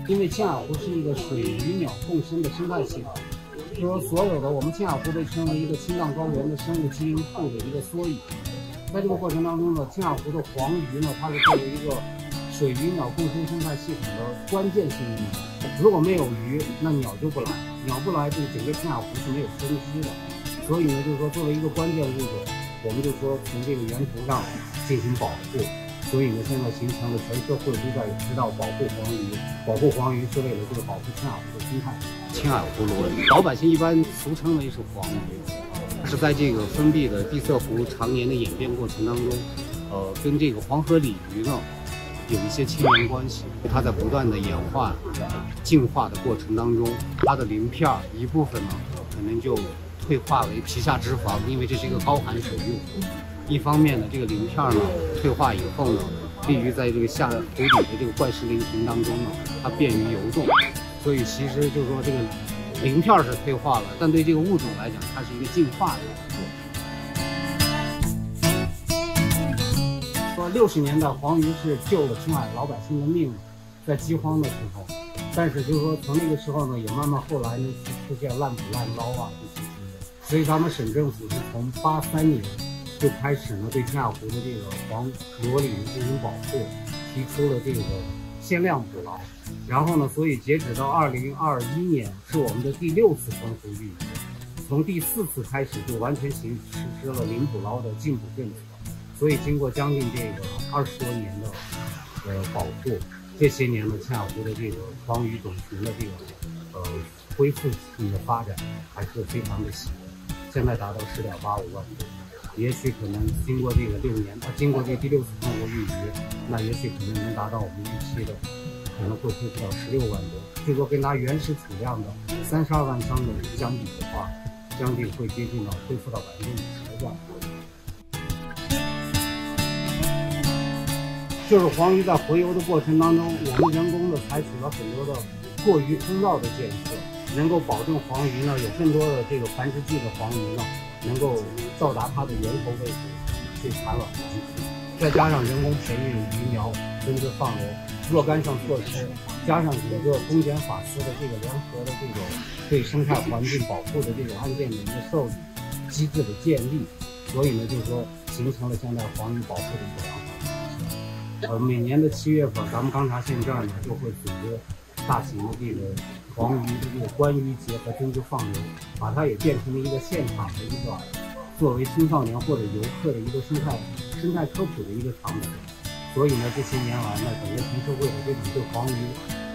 因为青海湖是一个水鱼鸟共生的生态系统，就是说所有的我们青海湖被称为一个青藏高原的生物基因库的一个缩影。在这个过程当中呢，青海湖的黄鱼呢，它是作为一个水鱼鸟共生生态系统的关键性物种。如果没有鱼，那鸟就不来，鸟不来，这个整个青海湖是没有生机的。所以呢，就是说作为一个关键物种，我们就说从这个源头上进行保护。所以呢，现在形成了全社会都在知道保护黄鱼，保护黄鱼是为了这个保护青海湖的生态。青海湖螺鱼，老百姓一般俗称为是黄鱼，是在这个封闭的闭塞湖常年的演变过程当中，跟这个黄河鲤鱼呢有一些亲缘关系。它在不断的演化、进化的过程当中，它的鳞片一部分呢可能就退化为皮下脂肪，因为这是一个高含水物。一方面呢，这个鳞片呢退化以后呢，利于在这个下湖底的这个怪石鳞群当中呢，它便于游动。所以其实就是说这个鳞片是退化了，但对这个物种来讲，它是一个进化的说60年代黄鱼是救了青海老百姓的命，在饥荒的时候。但是就是说从那个时候呢，也慢慢后来呢出现滥捕滥捞啊这些行为，所以咱们省政府是从83年就开始呢对青海湖的这个黄螺鲤鱼进行保护，提出了这个限量捕捞。然后呢，所以截止到2021年是我们的第6次封湖育鱼，从第4次开始就完全实施了零捕捞的禁捕政策。所以经过将近这个20多年的保护，这些年呢，青海湖的这个黄鱼种群的这个恢复性的发展还是非常的喜人，现在达到10.85万多。也许可能经过这个6年，经过这第6次封湖育鱼，那也许可能能达到我们预期的，可能会恢复到16万多。就说跟它原始储量的32万箱的相比的话，将近会接近到恢复到50%这样。就是黄鱼在洄游的过程当中，我们人工的采取了很多的过鱼通道的建设，能够保证黄鱼呢有更多的这个繁殖季的黄鱼呢能够到达它的源头位置去产卵繁殖，再加上人工培育鱼苗、增殖放流若干项措施，加上整个公检法司的这个联合的这种对生态环境保护的这种案件的一个受理机制的建立，所以呢，就是说形成了现在黄鱼保护的一个良好。每年的7月份，咱们钢察县这儿呢就会组织大型的这个黄鱼的这个观鱼节和增殖放流，把它也变成了一个现场的一个作为青少年或者游客的一个生态科普的一个场所。所以呢，这些年来呢，整个全社会的这种对黄鱼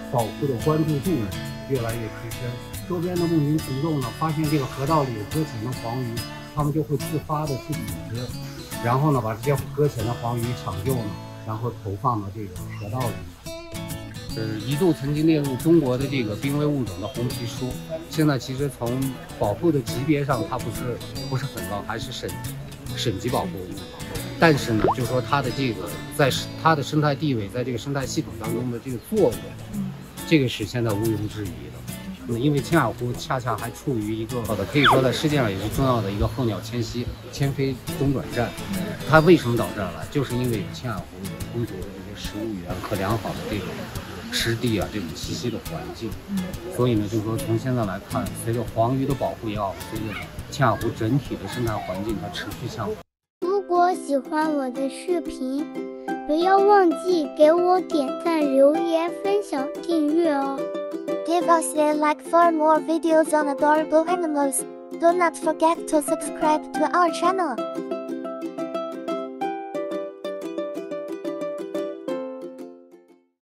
保护的关注度呢越来越提升。周边的牧民群众呢，发现这个河道里有搁浅的黄鱼，他们就会自发的去组织，然后呢，把这些搁浅的黄鱼抢救呢，然后投放到这个河道里。一度曾经列入中国的这个濒危物种的红皮书，现在其实从保护的级别上，它不是很高，还是省级保护物种。但是呢，就是说它的这个在它的生态地位，在这个生态系统当中的这个作用，这个是现在毋庸置疑的。因为青海湖恰恰还处于一个可以说在世界上也是重要的一个候鸟迁飞中转站。它为什么到这儿来？就是因为青海湖有充足的这些食物源和良好的这种湿地啊，这种栖息的环境。所以呢，就是说从现在来看，随着黄鱼的保护也好，随着青海湖整体的生态环境它持续向好。如果喜欢我的视频，不要忘记给我点赞、留言、分享、订阅哦。Give us a like for more videos on adorable animals. Do not forget to subscribe to our channel.